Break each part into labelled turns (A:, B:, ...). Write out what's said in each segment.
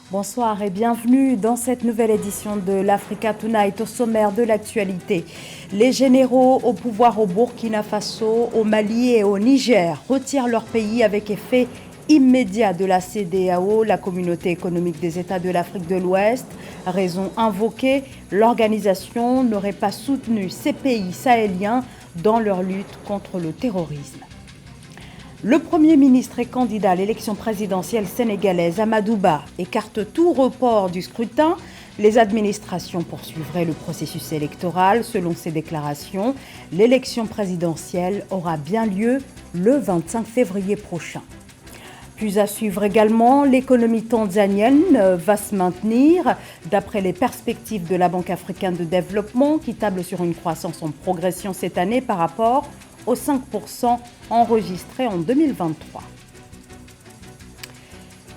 A: Bonsoir et bienvenue dans cette nouvelle édition de l'Africa Tonight. Au sommaire de l'actualité, les généraux au pouvoir au Burkina Faso, au Mali et au Niger retirent leur pays avec effet immédiat de la CEDEAO, la communauté économique des États de l'Afrique de l'Ouest. Raison invoquée, l'organisation n'aurait pas soutenu ces pays sahéliens dans leur lutte contre le terrorisme. Le Premier ministre et candidat à l'élection présidentielle sénégalaise, Amadou Ba, écarte tout report du scrutin. Les administrations poursuivraient le processus électoral. Selon ses déclarations, l'élection présidentielle aura bien lieu le 25 février prochain. Puis à suivre également, l'économie tanzanienne va se maintenir d'après les perspectives de la Banque africaine de développement qui table sur une croissance en progression cette année par rapport aux 5% enregistrés en 2023.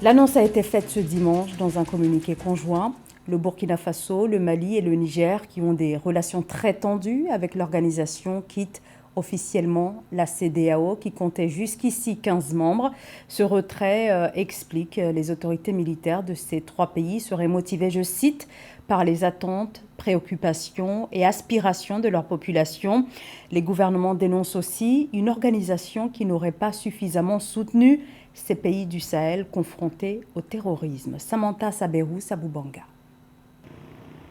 A: L'annonce a été faite ce dimanche dans un communiqué conjoint. Le Burkina Faso, le Mali et le Niger, qui ont des relations très tendues avec l'organisation, quittent officiellement la CEDEAO, qui comptait jusqu'ici 15 membres. Ce retrait explique les autorités militaires de ces trois pays seraient motivées, je cite, par les attentes, préoccupations et aspirations de leur population. Les gouvernements dénoncent aussi une organisation qui n'aurait pas suffisamment soutenu ces pays du Sahel confrontés au terrorisme. Samantha Saberou, Saboubanga.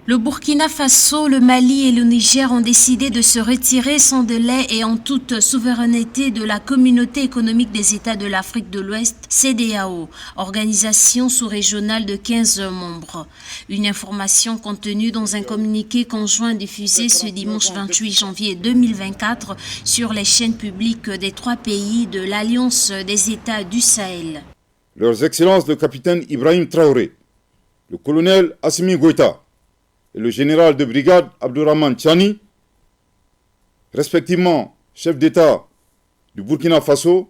B: Le Burkina Faso, le Mali et le Niger ont décidé de se retirer sans délai et en toute souveraineté de la communauté économique des États de l'Afrique de l'Ouest, CEDEAO, organisation sous-régionale de 15 membres. Une information contenue dans un communiqué conjoint diffusé ce dimanche 28 janvier 2024 sur les chaînes publiques des trois pays de l'Alliance des États du Sahel.
C: Leurs Excellences le capitaine Ibrahim Traoré, le colonel Assimi Goïta, et le général de brigade Abdourahmane Tchani, respectivement chef d'État du Burkina Faso,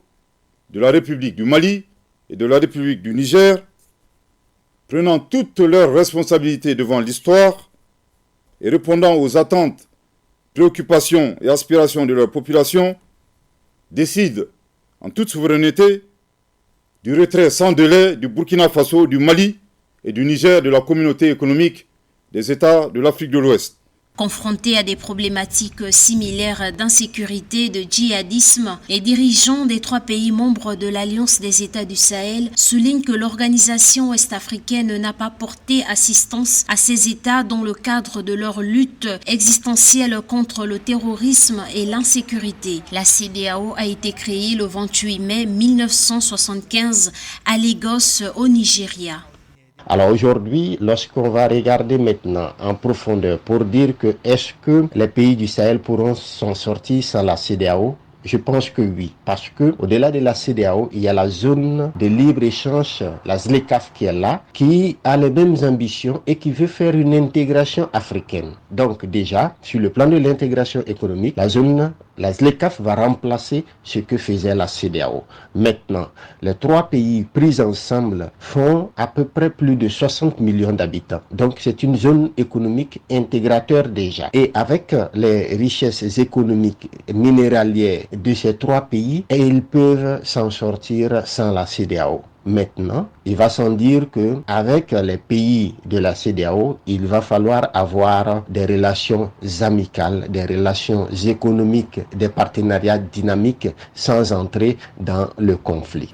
C: de la République du Mali et de la République du Niger, prenant toutes leurs responsabilités devant l'histoire et répondant aux attentes, préoccupations et aspirations de leur population, décident en toute souveraineté du retrait sans délai du Burkina Faso, du Mali et du Niger de la communauté économique des États de l'Afrique de l'Ouest.
B: Confrontés à des problématiques similaires d'insécurité, de djihadisme, les dirigeants des trois pays membres de l'Alliance des États du Sahel soulignent que l'organisation ouest-africaine n'a pas porté assistance à ces États dans le cadre de leur lutte existentielle contre le terrorisme et l'insécurité. La CEDEAO a été créée le 28 mai 1975 à Lagos, au Nigeria.
D: Alors aujourd'hui, lorsqu'on va regarder maintenant en profondeur pour dire que est-ce que les pays du Sahel pourront s'en sortir sans la CEDEAO, je pense que oui, parce que au-delà de la CEDEAO, il y a la zone de libre-échange, la ZLECAf qui est là, qui a les mêmes ambitions et qui veut faire une intégration africaine. Donc déjà, sur le plan de l'intégration économique, la ZLECAf va remplacer ce que faisait la CEDEAO. Maintenant, les trois pays pris ensemble font à peu près plus de 60 millions d'habitants. Donc c'est une zone économique intégrateur déjà. Et avec les richesses économiques minéralières de ces trois pays, et ils peuvent s'en sortir sans la CEDEAO. Maintenant, il va sans dire que avec les pays de la CEDEAO, il va falloir avoir des relations amicales, des relations économiques, des partenariats dynamiques sans entrer dans le conflit.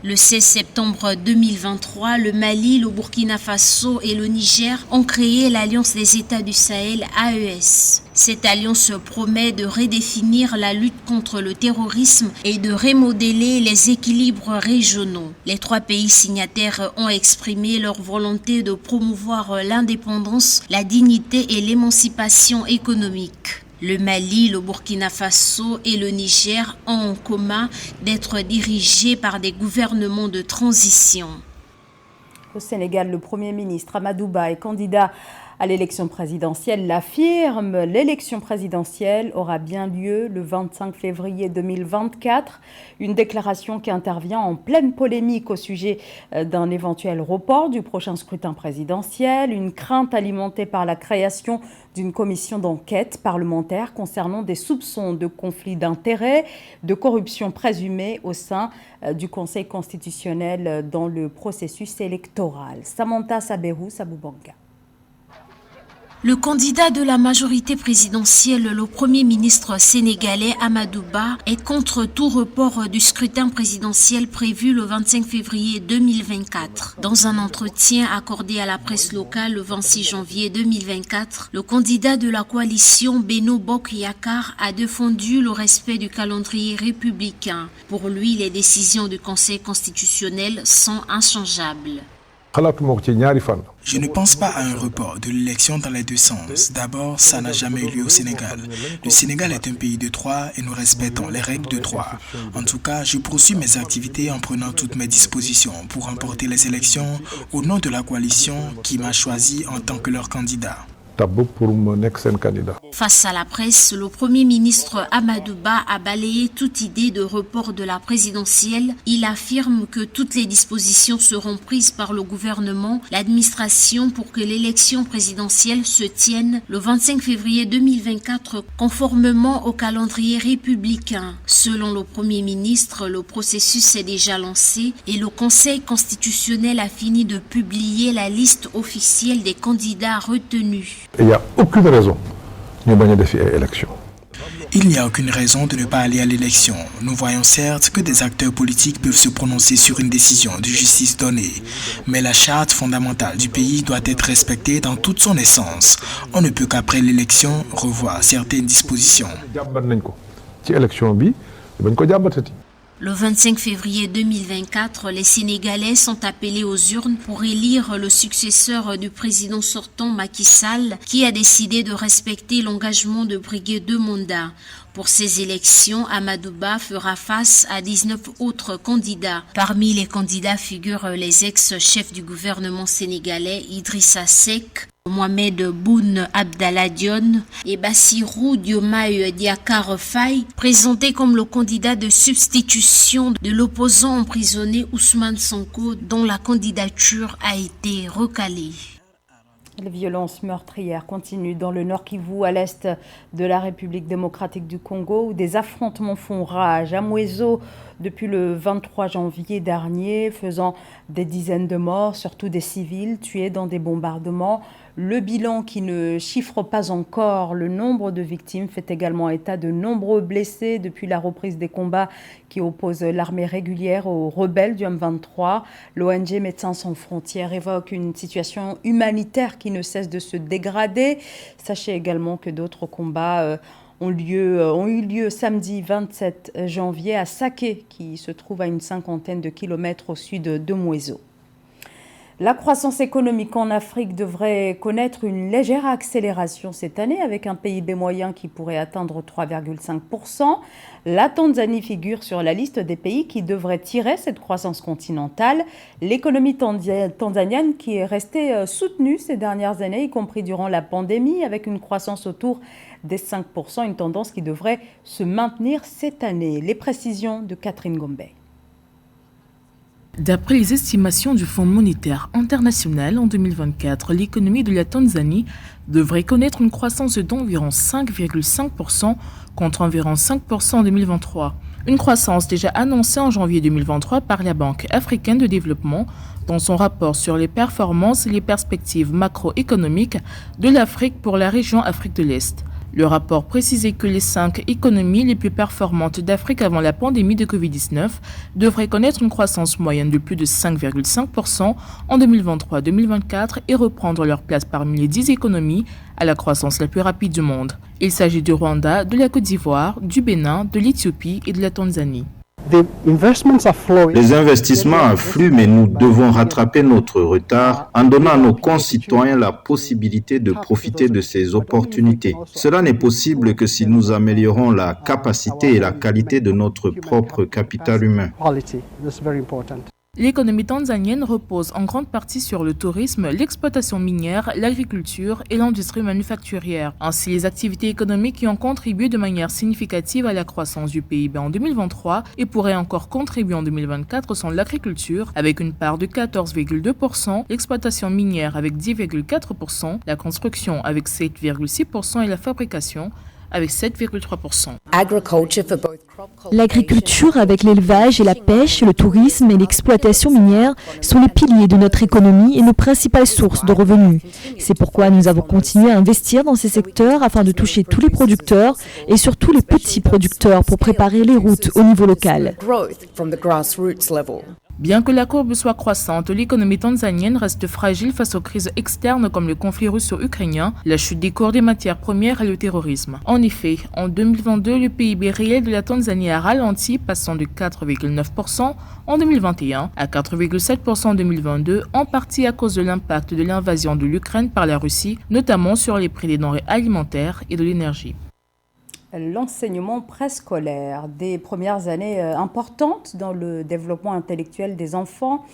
B: Le 16 septembre 2023, le Mali, le Burkina Faso et le Niger ont créé l'Alliance des États du Sahel, AES. Cette alliance promet de redéfinir la lutte contre le terrorisme et de remodeler les équilibres régionaux. Les trois pays signataires ont exprimé leur volonté de promouvoir l'indépendance, la dignité et l'émancipation économique. Le Mali, le Burkina Faso et le Niger ont en commun d'être dirigés par des gouvernements de transition.
A: Au Sénégal, le Premier ministre Amadou Ba est candidat à l'élection présidentielle l'affirme. L'élection présidentielle aura bien lieu le 25 février 2024. Une déclaration qui intervient en pleine polémique au sujet d'un éventuel report du prochain scrutin présidentiel. Une crainte alimentée par la création d'une commission d'enquête parlementaire concernant des soupçons de conflit d'intérêts, de corruption présumée au sein du Conseil constitutionnel dans le processus électoral. Samantha Saberou, Saboubanga.
B: Le candidat de la majorité présidentielle, le Premier ministre sénégalais Amadou Ba, est contre tout report du scrutin présidentiel prévu le 25 février 2024. Dans un entretien accordé à la presse locale le 26 janvier 2024, le candidat de la coalition Benno Bokk Yakaar a défendu le respect du calendrier républicain. Pour lui, les décisions du Conseil constitutionnel sont inchangeables.
E: Je ne pense pas à un report de l'élection dans les deux sens. D'abord, ça n'a jamais eu lieu au Sénégal. Le Sénégal est un pays de droit et nous respectons les règles de droit. En tout cas, je poursuis mes activités en prenant toutes mes dispositions pour remporter les élections au nom de la coalition qui m'a choisi en tant que leur candidat.
B: Face à la presse, le Premier ministre Amadou Ba a balayé toute idée de report de la présidentielle. Il affirme que toutes les dispositions seront prises par le gouvernement, l'administration pour que l'élection présidentielle se tienne le 25 février 2024 conformément au calendrier républicain. Selon le Premier ministre, le processus est déjà lancé et le Conseil constitutionnel a fini de publier la liste officielle des candidats retenus.
F: Il n'y a aucune raison de ne pas faire élection.
E: Il n'y a aucune raison de ne pas aller à l'élection. Nous voyons certes que des acteurs politiques peuvent se prononcer sur une décision de justice donnée, mais la charte fondamentale du pays doit être respectée dans toute son essence. On ne peut qu'après l'élection revoir certaines dispositions.
B: Le 25 février 2024, les Sénégalais sont appelés aux urnes pour élire le successeur du président sortant Macky Sall, qui a décidé de respecter l'engagement de briguer 2 mandats. Pour ces élections, Amadou Ba fera face à 19 autres candidats. Parmi les candidats figurent les ex-chefs du gouvernement sénégalais Idrissa Seck, Mohamed Boun Abdallah Dionne et Bassirou Diomaye Diakhar Faye, présenté comme le candidat de substitution de l'opposant emprisonné Ousmane Sonko, dont la candidature a été recalée.
A: Les violences meurtrières continuent dans le Nord Kivu, à l'est de la République démocratique du Congo, où des affrontements font rage à Mweso depuis le 23 janvier dernier, faisant des dizaines de morts, surtout des civils tués dans des bombardements. Le bilan, qui ne chiffre pas encore le nombre de victimes, fait également état de nombreux blessés depuis la reprise des combats qui opposent l'armée régulière aux rebelles du M23. L'ONG Médecins sans frontières évoque une situation humanitaire qui ne cesse de se dégrader. Sachez également que d'autres combats ont eu lieu samedi 27 janvier à Saké, qui se trouve à une 50aine de kilomètres au sud de Mweso. La croissance économique en Afrique devrait connaître une légère accélération cette année, avec un PIB moyen qui pourrait atteindre 3,5%. La Tanzanie figure sur la liste des pays qui devraient tirer cette croissance continentale. L'économie tanzanienne qui est restée soutenue ces dernières années, y compris durant la pandémie, avec une croissance autour des 5%, une tendance qui devrait se maintenir cette année. Les précisions de Catherine Gombe.
G: D'après les estimations du Fonds monétaire international, en 2024, l'économie de la Tanzanie devrait connaître une croissance d'environ 5,5% contre environ 5% en 2023. Une croissance déjà annoncée en janvier 2023 par la Banque africaine de développement dans son rapport sur les performances et les perspectives macroéconomiques de l'Afrique pour la région Afrique de l'Est. Le rapport précisait que les 5 économies les plus performantes d'Afrique avant la pandémie de Covid-19 devraient connaître une croissance moyenne de plus de 5,5% en 2023-2024 et reprendre leur place parmi les 10 économies à la croissance la plus rapide du monde. Il s'agit du Rwanda, de la Côte d'Ivoire, du Bénin, de l'Éthiopie et de la Tanzanie.
H: Les investissements affluent, mais nous devons rattraper notre retard en donnant à nos concitoyens la possibilité de profiter de ces opportunités. Cela n'est possible que si nous améliorons la capacité et la qualité de notre propre capital humain.
G: L'économie tanzanienne repose en grande partie sur le tourisme, l'exploitation minière, l'agriculture et l'industrie manufacturière. Ainsi, les activités économiques qui ont contribué de manière significative à la croissance du PIB en 2023 et pourraient encore contribuer en 2024 sont l'agriculture avec une part de 14,2%, l'exploitation minière avec 10,4%, la construction avec 7,6% et la fabrication avec 7,3%.
I: L'agriculture avec l'élevage et la pêche, le tourisme et l'exploitation minière sont les piliers de notre économie et nos principales sources de revenus. C'est pourquoi nous avons continué à investir dans ces secteurs afin de toucher tous les producteurs et surtout les petits producteurs pour préparer les routes au niveau local.
G: Bien que la courbe soit croissante, l'économie tanzanienne reste fragile face aux crises externes comme le conflit russo-ukrainien, la chute des cours des matières premières et le terrorisme. En effet, en 2022, le PIB réel de la Tanzanie a ralenti, passant de 4,9% en 2021 à 4,7% en 2022, en partie à cause de l'impact de l'invasion de l'Ukraine par la Russie, notamment sur les prix des denrées alimentaires et de l'énergie.
A: L'enseignement préscolaire, des premières années importantes dans le développement intellectuel des enfants.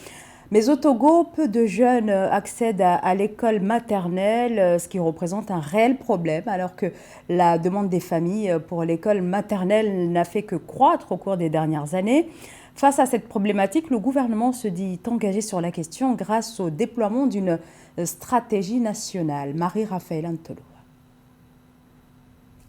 A: Mais au Togo, peu de jeunes accèdent à l'école maternelle, ce qui représente un réel problème, alors que la demande des familles pour l'école maternelle n'a fait que croître au cours des dernières années. Face à cette problématique, le gouvernement se dit engagé sur la question grâce au déploiement d'une stratégie nationale. Marie-Raphaël Antolo.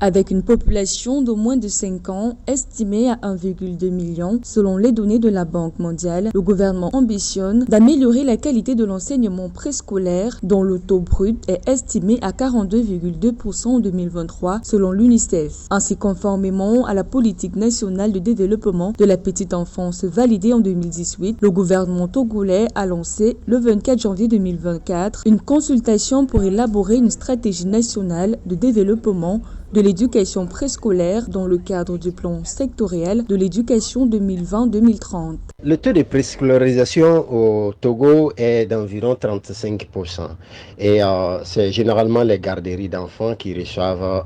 J: Avec une population de moins de 5 ans estimée à 1,2 million, selon les données de la Banque mondiale, le gouvernement ambitionne d'améliorer la qualité de l'enseignement préscolaire dont le taux brut est estimé à 42,2% en 2023 selon l'UNICEF. Ainsi, conformément à la politique nationale de développement de la petite enfance validée en 2018, le gouvernement togolais a lancé le 24 janvier 2024 une consultation pour élaborer une stratégie nationale de développement de l'éducation préscolaire dans le cadre du plan sectoriel de l'éducation 2020-2030.
D: Le taux de préscolarisation au Togo est d'environ 35%. Et c'est généralement les garderies d'enfants qui reçoivent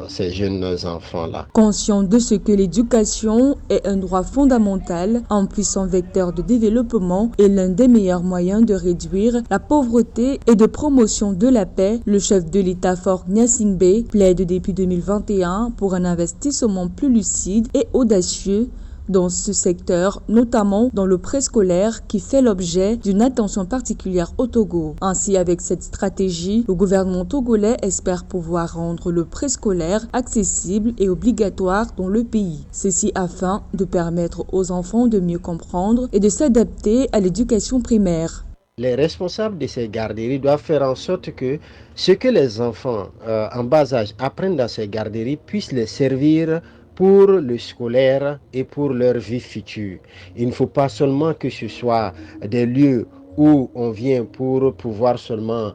D: ces jeunes enfants-là.
J: Conscient de ce que l'éducation est un droit fondamental, un puissant vecteur de développement et l'un des meilleurs moyens de réduire la pauvreté et de promotion de la paix, le chef de l'État Faure Gnassingbé plaide depuis 2021 pour un investissement plus lucide et audacieux dans ce secteur, notamment dans le préscolaire qui fait l'objet d'une attention particulière au Togo. Ainsi, avec cette stratégie, le gouvernement togolais espère pouvoir rendre le préscolaire accessible et obligatoire dans le pays. Ceci afin de permettre aux enfants de mieux comprendre et de s'adapter à l'éducation primaire.
D: Les responsables de ces garderies doivent faire en sorte que ce que les enfants en bas âge apprennent dans ces garderies puisse les servir pour le scolaire et pour leur vie future. Il ne faut pas seulement que ce soit des lieux où on vient pour pouvoir seulement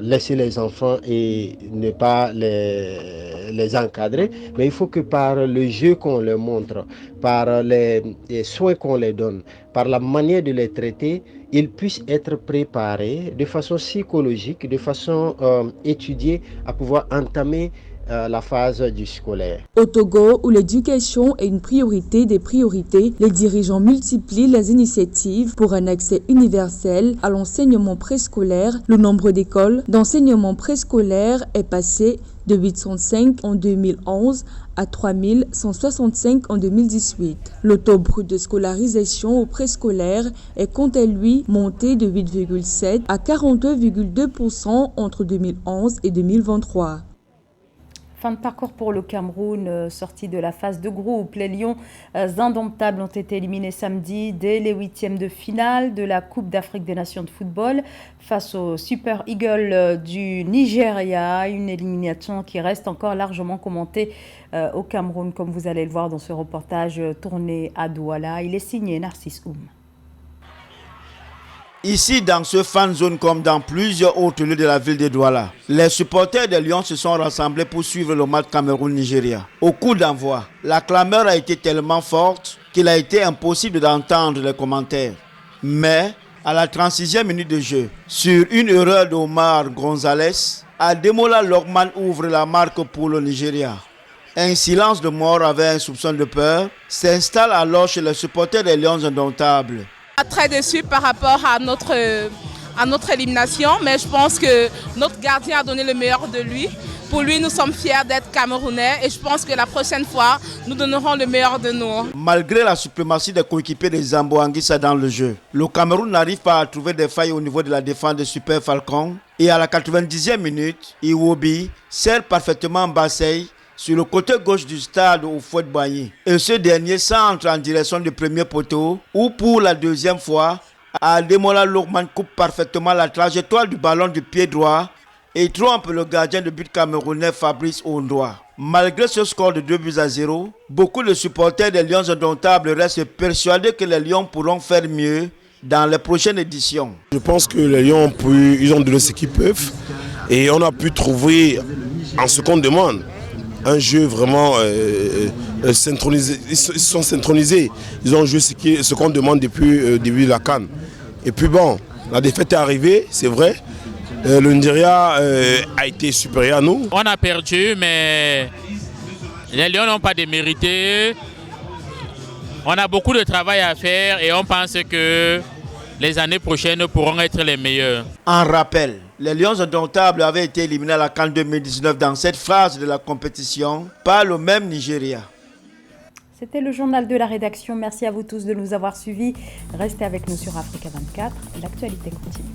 D: laisser les enfants et ne pas les encadrer, mais il faut que par le jeu qu'on leur montre, par les soins qu'on les donne, par la manière de les traiter, ils puissent être préparés de façon psychologique, de façon étudiée à pouvoir entamer la phase du scolaire.
J: Au Togo, où l'éducation est une priorité des priorités, les dirigeants multiplient les initiatives pour un accès universel à l'enseignement préscolaire. Le nombre d'écoles d'enseignement préscolaire est passé de 805 en 2011 à 3165 en 2018. Le taux brut de scolarisation au préscolaire est quant à lui monté de 8,7 à 42,2% entre 2011 et 2023.
A: Fin de parcours pour le Cameroun, sorti de la phase de groupe. Les Lions indomptables ont été éliminés samedi dès les huitièmes de finale de la Coupe d'Afrique des Nations de football face aux Super Eagles du Nigeria. Une élimination qui reste encore largement commentée au Cameroun, comme vous allez le voir dans ce reportage tourné à Douala. Il est signé Narcisse Oum.
K: Ici, dans ce fan zone comme dans plusieurs autres lieux de la ville de Douala, les supporters des Lions se sont rassemblés pour suivre le match Cameroun-Nigeria. Au coup d'envoi, la clameur a été tellement forte qu'il a été impossible d'entendre les commentaires. Mais, à la 36e minute de jeu, sur une erreur d'Omar Gonzalez, Ademola Lokman ouvre la marque pour le Nigeria. Un silence de mort avec un soupçon de peur s'installe alors chez les supporters des Lions indomptables.
L: Très déçu par rapport à notre élimination, mais je pense que notre gardien a donné le meilleur de lui. Pour lui, nous sommes fiers d'être Camerounais et je pense que la prochaine fois, nous donnerons le meilleur de nous.
K: Malgré la suprématie des coéquipiers de Zambo Anguissa dans le jeu, le Cameroun n'arrive pas à trouver des failles au niveau de la défense de Super Falcon. Et à la 90e minute, Iwobi sert parfaitement Bassey sur le côté gauche du stade au Fouet Boigny. Et ce dernier centre en direction du premier poteau, où pour la deuxième fois, Ademola Lookman coupe parfaitement la trajectoire du ballon du pied droit et trompe le gardien de but camerounais Fabrice Ondoa. Malgré ce score de 2-0, beaucoup de supporters des Lions indomptables restent persuadés que les Lions pourront faire mieux dans les prochaines éditions.
M: Je pense que les Lions ils ont donné ce qu'ils peuvent et on a pu trouver en ce qu'on demande un jeu vraiment synchronisé. Ils sont synchronisés. Ils ont joué ce qu'on demande depuis le début de la CAN. Et puis bon, la défaite est arrivée, c'est vrai. Le Nigeria a été supérieur à nous.
N: On a perdu, mais les Lions n'ont pas démérité. On a beaucoup de travail à faire et on pense que les années prochaines pourront être les meilleures.
K: En rappel, les Lions indomptables avaient été éliminés à la CAN 2019 dans cette phase de la compétition par le même Nigeria.
A: C'était le journal de la rédaction. Merci à vous tous de nous avoir suivis. Restez avec nous sur Africa 24. L'actualité continue.